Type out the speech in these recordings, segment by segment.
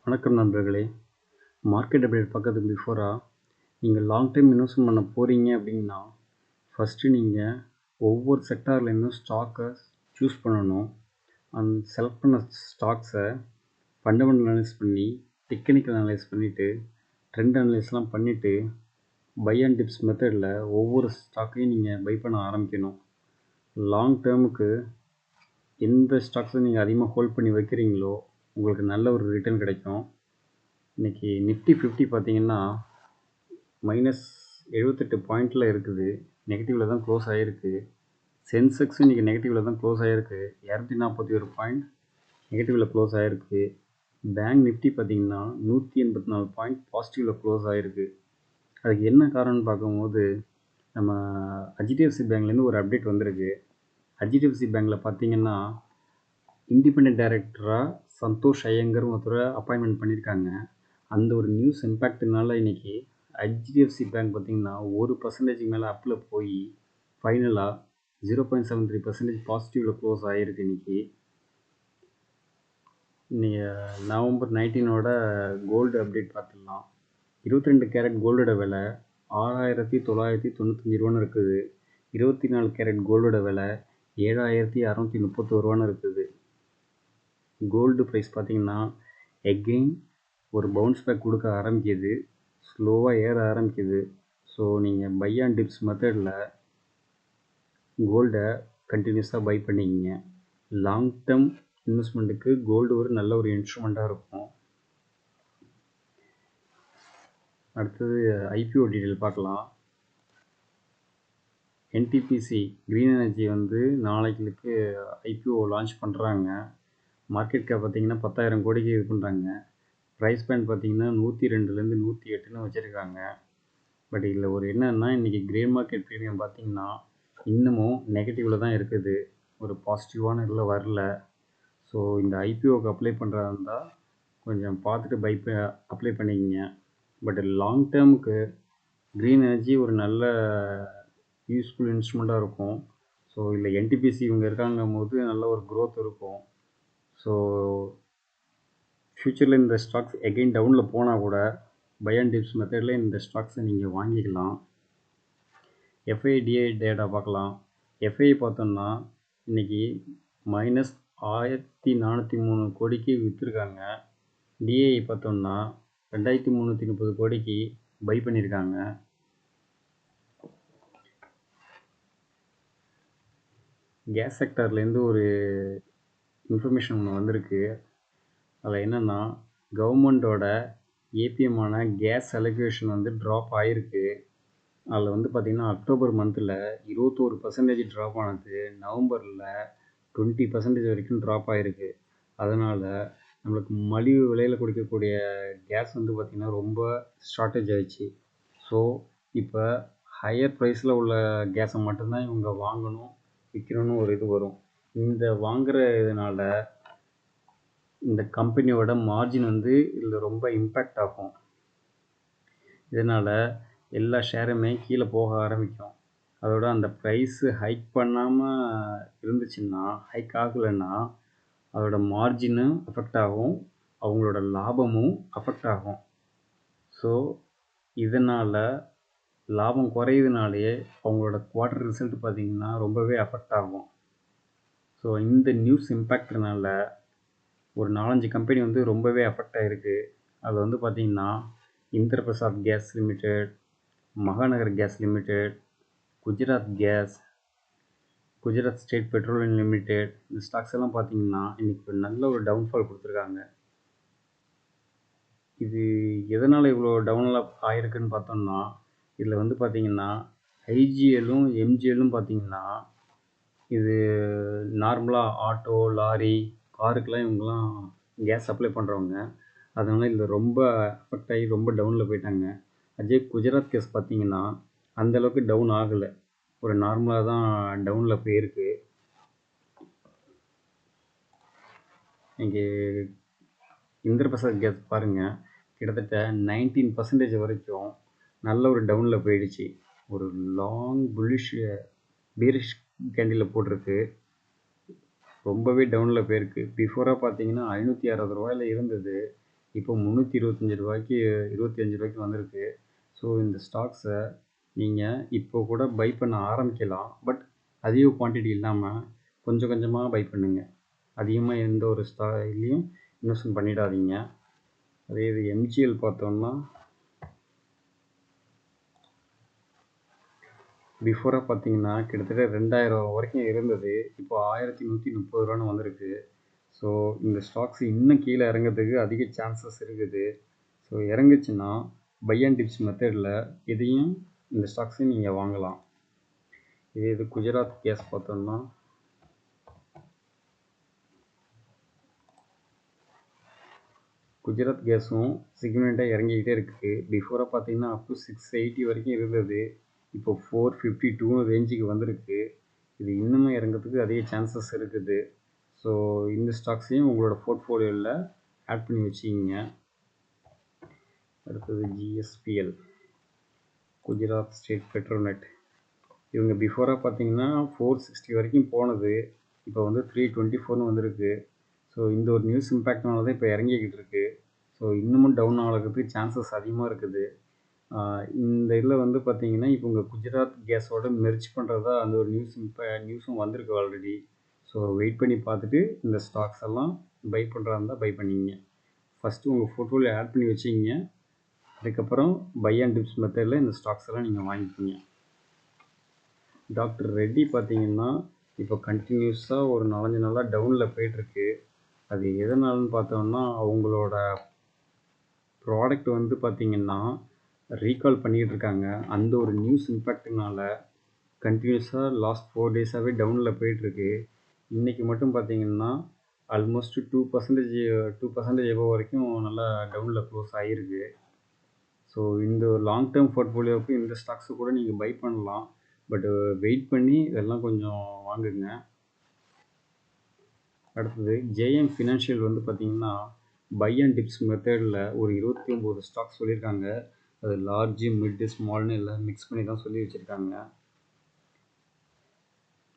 வணக்கம் நண்பர்களே. Market update பார்க்கறதுக்கு பிஃபோராக நீங்கள் லாங் டைம் இன்வெஸ்ட்மெண்ட் பண்ண போகிறீங்க அப்படின்னா ஃபஸ்ட்டு நீங்கள் ஒவ்வொரு செக்டார்லேருந்தும் ஸ்டாக்கை சூஸ் பண்ணணும். அந்த செலக்ட் பண்ண ஸ்டாக்ஸை ஃபண்டமெண்டல் அனலைஸ் பண்ணி டெக்னிக்கல் அனலைஸ் பண்ணிவிட்டு ட்ரெண்ட் அனலைஸ்லாம் பண்ணிவிட்டு பை அண்ட் டிப்ஸ் மெத்தடில் ஒவ்வொரு ஸ்டாக்கையும் நீங்கள் பை பண்ண ஆரம்பிக்கணும். லாங் டேர்முக்கு எந்த ஸ்டாக்ஸை நீங்கள் அதிகமாக ஹோல்ட் பண்ணி வைக்கிறீங்களோ உங்களுக்கு நல்ல ஒரு ரிட்டர்ன் கிடைக்கும். இன்றைக்கி நிஃப்டி 50 பார்த்தீங்கன்னா -78 பாயிண்டில் இருக்குது, நெகட்டிவில் தான் க்ளோஸ் ஆகிருக்கு. சென்செக்ஸும் இன்றைக்கி நெகட்டிவில் தான் க்ளோஸ் ஆகிருக்கு, 241 பாயிண்ட் நெகட்டிவில் க்ளோஸ் ஆகிருக்கு. பேங்க் நிஃப்டி பார்த்திங்கன்னா 184 பாயிண்ட் பாசிட்டிவில் க்ளோஸ் ஆகிருக்கு. அதுக்கு என்ன காரணம்னு பார்க்கும்போது நம்ம HDFC பேங்க்லேருந்து ஒரு அப்டேட் வந்திருக்கு. HDFC பேங்க்கில் பார்த்திங்கன்னா இண்டிபெண்டன்ட் டைரக்டராக சந்தோஷ் ஐயங்கர் ஒருத்தரை அப்பாயின்மெண்ட் பண்ணியிருக்காங்க. அந்த ஒரு நியூஸ் இம்பேக்ட்னால இன்றைக்கி HDFC பேங்க் பார்த்திங்கன்னா 1% மேலே அப்பில் போய் ஃபைனலாக 0.73% பாசிட்டிவில் க்ளோஸ் ஆகிருக்கு. இன்றைக்கி நவம்பர் 19ஓட கோல்டு அப்டேட் பார்த்துடலாம். 22 கேரட் கோல்டோட விலை 6,995 ரூபான்னு இருக்குது. 24 கேரட் கோல்டோட விலை 7,631 ரூபான்னு இருக்குது. கோல்டு ப்ரைஸ் பார்த்திங்கன்னா எகெயின் ஒரு பவுன்ஸ் பேக் கொடுக்க ஆரம்பிக்குது, ஸ்லோவாக ஏற ஆரம்பிக்குது. ஸோ நீங்கள் பை அண்ட் டிப்ஸ் மெத்தடில் கோல்டை கண்டினியூஸாக பை பண்ணிக்கிங்க. லாங் டேர்ம் இன்வெஸ்ட்மெண்ட்டுக்கு கோல்டு ஒரு நல்ல ஒரு இன்ஸ்ட்ருமெண்ட்டாக இருக்கும். அடுத்தது IPO டீட்டெயில் பார்க்கலாம். NTPC க்ரீன் எனர்ஜி நாளைக்கு IPO லான்ச் பண்ணுறாங்க. மார்க்கெட் கேப் பார்த்திங்கன்னா 10,000 கோடிக்கு இது பண்ணுறாங்க. ப்ரைஸ் பேண்ட் பார்த்திங்கன்னா 102லேருந்து 108ன்னு வச்சுருக்காங்க. பட் இதில் ஒரு என்னன்னா இன்றைக்கி கிரே மார்க்கெட் ப்ரீமியம் பார்த்திங்கன்னா இன்னமும் நெகட்டிவில் தான் இருக்குது, ஒரு பாசிட்டிவான இதில் வரல. ஸோ இந்த IPOக்கு அப்ளை பண்ணுறதா இருந்தால் கொஞ்சம் பார்த்துட்டு அப்ளை பண்ணிக்கிங்க. பட் லாங் டேர்முக்கு க்ரீன் எனர்ஜி ஒரு நல்ல யூஸ்ஃபுல் இன்ஸ்ட்ருமெண்ட்டாக இருக்கும். ஸோ இல்லை NTPC இவங்க இருக்காங்கும் போது நல்ல ஒரு க்ரோத் இருக்கும். ஸோ ஃப்யூச்சரில் இந்த ஸ்டாக்ஸ் எகெயின் டவுனில் போனால் கூட பை அண்ட் டிப்ஸ் மெத்தடில் இந்த ஸ்டாக்ஸை நீங்கள் வாங்கிக்கலாம். FIDA டேட்டா பார்க்கலாம். FII பார்த்தோம்னா இன்றைக்கி -1403 கோடிக்கு விற்றுருக்காங்க. DII பார்த்தோம்னா 2,330 கோடிக்கு பை பண்ணியிருக்காங்க. கேஸ் செக்டார்லேருந்து ஒரு இன்ஃபர்மேஷன் ஒன்று வந்திருக்கு. அதில் என்னென்னா கவர்மெண்ட்டோட APM-ஆன கேஸ் அலோகேஷன் ட்ராப் ஆகிருக்கு. அதில் பார்த்திங்கன்னா அக்டோபர் மந்தில் 21% ட்ராப் ஆனது, நவம்பரில் 20% வரைக்கும் ட்ராப் ஆகிருக்கு. அதனால் நம்மளுக்கு மலிவு விலையில் கொடுக்கக்கூடிய கேஸ் பார்த்திங்கன்னா ரொம்ப ஷார்ட்டேஜ் ஆகிடுச்சு. ஸோ இப்போ ஹையர் ப்ரைஸில் உள்ள கேஸை மட்டும்தான் இவங்க வாங்கணும், விற்கணும்னு ஒரு இது வரும். இந்த வாங்குகிற இதனால் இந்த கம்பெனியோட மார்ஜின் இதில் ரொம்ப இம்பேக்ட் ஆகும். இதனால் எல்லா ஷேருமே கீழே போக ஆரம்பிக்கும். அதோட அந்த ப்ரைஸு ஹைக் பண்ணாமல் இருந்துச்சுன்னா, ஹைக் ஆகலைன்னா அதோட மார்ஜினும் அஃபெக்ட் ஆகும், அவங்களோட லாபமும் அஃபெக்ட் ஆகும். ஸோ இதனால் லாபம் குறையுதுனாலே அவங்களோட குவார்ட்டர் ரிசல்ட் பார்த்திங்கன்னா ரொம்பவே அஃபெக்ட் ஆகும். ஸோ இந்த நியூஸ் இம்பேக்ட்னால ஒரு 4-5 கம்பெனி ரொம்பவே அஃபெக்ட் ஆகிருக்கு. அது பார்த்திங்கன்னா Indraprastha Gas Limited, Mahanagar Gas Limited, Gujarat Gas, Gujarat State Petroleum Limited. இந்த ஸ்டாக்ஸ் எல்லாம் பார்த்திங்கன்னா இன்றைக்கி ஒரு நல்ல ஒரு டவுன்ஃபால் கொடுத்துருக்காங்க. இது எதனால் இவ்வளோ டவுனில் ஆகிருக்குன்னு பார்த்தோம்னா இதில் பார்த்திங்கன்னா IGLும் MGLும் பார்த்திங்கன்னா இது நார்மலாக ஆட்டோ, லாரி, காருக்கெலாம் இவங்கெல்லாம் கேஸ் சப்ளை பண்ணுறவங்க. அதனால் இதில் ரொம்ப அஃபெக்ட் ஆகி ரொம்ப டவுனில் போயிட்டாங்க. அதே குஜராத் கேஸ் பார்த்திங்கன்னா அந்தளவுக்கு டவுன் ஆகலை, ஒரு நார்மலாக தான் டவுனில் போயிருக்கு. இங்கே இந்திரபிரசாத் கேஸ் பாருங்கள், கிட்டத்தட்ட 19% வரைக்கும் நல்ல ஒரு டவுனில் போயிடுச்சு. ஒரு லாங் பீரிஷ் கேண்டில் போட்டிருக்கு, ரொம்பவே டவுனில் போயிருக்கு. பிஃபோராக பார்த்தீங்கன்னா 560 ரூபாயில் இருந்தது, இப்போ ரூ. 325 வந்திருக்கு. ஸோ இந்த ஸ்டாக்ஸை நீங்கள் இப்போ கூட பை பண்ண ஆரம்பிக்கலாம். பட் அதிக குவான்டிட்டி இல்லாமல் கொஞ்சம் கொஞ்சமாக பை பண்ணுங்கள். அதிகமாக எந்த ஒரு இதுலேயும் இன்வெஸ்ட்மெண்ட் பண்ணிடாதீங்க. அதே இது எம்ஜிஎல் பார்த்தோம்னா பிஃபோராக பார்த்தீங்கன்னா கிட்டத்தட்ட 2000 வரைக்கும் இருந்தது. இப்போ 1130 வந்திருக்கு. ஸோ இந்த ஸ்டாக்ஸ் இன்னும் கீழே இறங்கிறதுக்கு அதிக சான்சஸ் இருக்குது. ஸோ இறங்குச்சுன்னா பை அண்ட் டிப்ஸ் மெத்தடில் இதையும் இந்த ஸ்டாக்ஸையும் நீங்கள் வாங்கலாம். இது குஜராத் கேஸ் பார்த்தோம்னா குஜராத் கேஸும் சிக்மெண்ட்டாக இறங்கிக்கிட்டே இருக்குது. பிஃபோராக பார்த்தீங்கன்னா அப் டு 680 வரைக்கும் இருந்தது. இப்போ 452 ரேஞ்சுக்கு வந்திருக்கு. இது இன்னுமே இறங்கிறதுக்கு அதிக சான்சஸ் இருக்குது. ஸோ இந்த ஸ்டாக்ஸையும் உங்களோட போர்ட்ஃபோலியோவில் ஆட் பண்ணி வச்சுக்கிங்க. அடுத்தது ஜிஎஸ்பிஎல், குஜராத் ஸ்டேட் பெட்ரோநெட். இவங்க பிஃபோராக பார்த்தீங்கன்னா 460 வரைக்கும் போனது. இப்போ 324 வந்திருக்கு. ஸோ இந்த ஒரு நியூஸ் இம்பேக்ட்னால தான் இப்போ இறங்கிக்கிட்டு இருக்குது. ஸோ இன்னமும் டவுன் ஆகிறதுக்கு சான்சஸ் அதிகமாக இருக்குது. இந்த இதில் பார்த்தீங்கன்னா இப்போ உங்கள் குஜராத் கேஸோட மெர்ஜ் பண்ணுறதா அந்த ஒரு நியூஸும் வந்திருக்கு ஆல்ரெடி. ஸோ வெயிட் பண்ணி பார்த்துட்டு இந்த ஸ்டாக்ஸ் எல்லாம் பை பண்ணுறதா இருந்தால் பை பண்ணிங்க. ஃபஸ்ட்டு உங்கள் போர்ட்ஃபோலியோ ஆட் பண்ணி வச்சுக்கிங்க. அதுக்கப்புறம் பை அண்ட் டிப்ஸ் மெத்தடில் இந்த ஸ்டாக்ஸ் எல்லாம் நீங்கள் வாங்கிக்கிங்க. டாக்டர் ரெட்டி பார்த்தீங்கன்னா இப்போ கண்டினியூஸாக ஒரு 4-5 நாளாக டவுனில் போயிட்டுருக்கு. அது எதனாலன்னு பார்த்தோம்னா அவங்களோட ப்ராடக்ட் பார்த்தீங்கன்னா ரீகால் பண்ணிகிட்டு இருக்காங்க. அந்த ஒரு நியூஸ் இம்பேக்ட்னால கண்டினியூஸாக லாஸ்ட் 4 டேஸாகவே டவுனில் போயிட்டுருக்கு. இன்றைக்கி மட்டும் பார்த்தீங்கன்னா ஆல்மோஸ்ட் 2% எபோ வரைக்கும் நல்லா டவுனில் க்ளோஸ் ஆகிருக்கு. ஸோ இந்த ஒரு லாங் டேர்ம் போர்ட்ஃபோலியோவுக்கு இந்த ஸ்டாக்ஸை கூட நீங்கள் பை பண்ணலாம். பட் வெயிட் பண்ணி இதெல்லாம் கொஞ்சம் வாங்குங்க. அடுத்தது ஜேஎம் ஃபினான்ஷியல் பார்த்தீங்கன்னா பை அண்ட் டிப்ஸ் மெத்தடில் ஒரு 29 ஸ்டாக்ஸ் சொல்லியிருக்காங்க. அது லார்ஜ், மிட், ஸ்மால்னு எல்லாம் மிக்ஸ் பண்ணி தான் சொல்லி வச்சுருக்காங்க.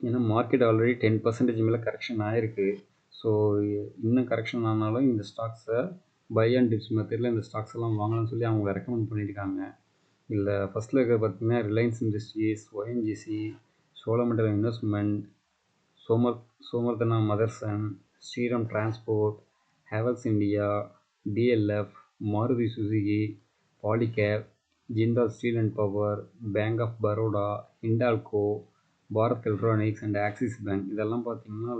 ஏன்னா மார்க்கெட் ஆல்ரெடி 10% மேலே கரெக்ஷன் ஆகிருக்கு. ஸோ இன்னும் கரெக்ஷன் ஆனாலும் இந்த ஸ்டாக்ஸை பை அண்ட் டிப்ஸ் மெத்தடில் இந்த ஸ்டாக்ஸ் எல்லாம் வாங்கலாம்னு சொல்லி அவங்க ரெக்கமெண்ட் பண்ணியிருக்காங்க. இல்லை ஃபஸ்ட்டில் இருக்கிற பார்த்தீங்கன்னா Reliance Industries, ONGC, Cholamandalam Investment, Samvardhana Motherson, Shriram Transport, Havells India, DLF, Maruti Suzuki, Polycab, Jindal Steel and Power, Bank of Baroda, Hindalco, Bharat Electronics and Axis Bank. இதெல்லாம் பார்த்தீங்கன்னா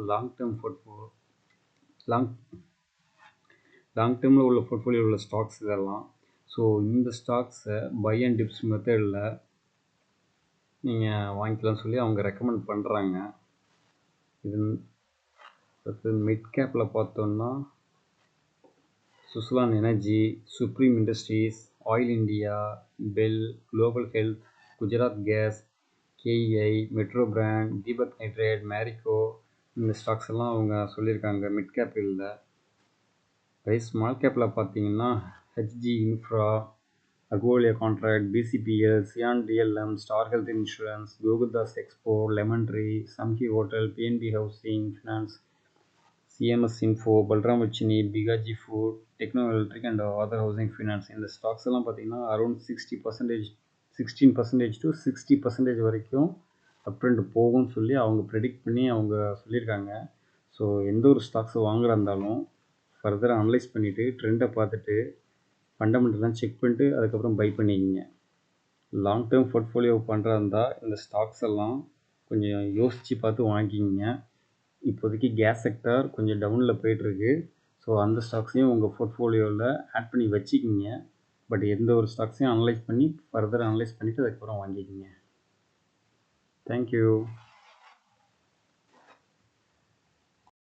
லாங் டேர்மில் உள்ள போர்ட்ஃபோலியோ உள்ள ஸ்டாக்ஸ் இதெல்லாம். ஸோ இந்த ஸ்டாக்ஸை பை அண்ட் டிப்ஸ் மெத்தடில் நீங்கள் வாங்கிக்கலாம்னு சொல்லி அவங்க ரெக்கமெண்ட் பண்ணுறாங்க. இது மிட் கேப்பில் பார்த்தோன்னா Suzlon energy, supreme industries, oil India, BEL, global health, Gujarat gas, KEI, metro brand, Deepak nitrate, Marico, இந்த ஸ்டாக்ஸ் எல்லாம் அவங்க சொல்லியிருக்காங்க மிட் கேப்பில். அதே ஸ்மால் கேப்பில் பார்த்தீங்கன்னா HG Infra, Ahluwalia Contract, BCPL, Cyient DLM, Star Health Insurance, Gokaldas Expo, Lemon Tree, Samhi Hotel, PNB Housing Finance, CMS Info, Balram வச்சினி, Bikaji Food, Techno Electric and Aadhar Housing Finance. இந்த ஸ்டாக்ஸ் எல்லாம் பார்த்தீங்கன்னா அரௌண்ட் 16% to 60% வரைக்கும் அப் ட்ரெண்ட் போகும்னு சொல்லி அவங்க ப்ரெடிக்ட் பண்ணி அவங்க சொல்லியிருக்காங்க. ஸோ எந்த ஒரு ஸ்டாக்ஸை வாங்குறா இருந்தாலும் ஃபர்தராக அனலைஸ் பண்ணிவிட்டு ட்ரெண்டை பார்த்துட்டு ஃபண்டமெண்டல்லாம் செக் பண்ணிட்டு அதுக்கப்புறம் பை பண்ணிக்கிங்க. லாங் டேர்ம் போர்ட்ஃபோலியோ பண்ணுறா இருந்தால் இந்த ஸ்டாக்ஸ் எல்லாம் கொஞ்சம் யோசித்து பார்த்து வாங்கிக்கிங்க. இப்போதைக்கு கேஸ் செக்டார் கொஞ்சம் டவுனில் போயிட்டுருக்கு. ஸோ அந்த ஸ்டாக்ஸையும் உங்கள் போர்ட்ஃபோலியோவில் ஆட் பண்ணி வச்சுக்கிங்க. பட் எந்த ஒரு ஸ்டாக்ஸையும் ஃபர்தர் அனலைஸ் பண்ணிவிட்டு அதுக்கப்புறம் வாங்கிக்கிங்க. தேங்க்யூ.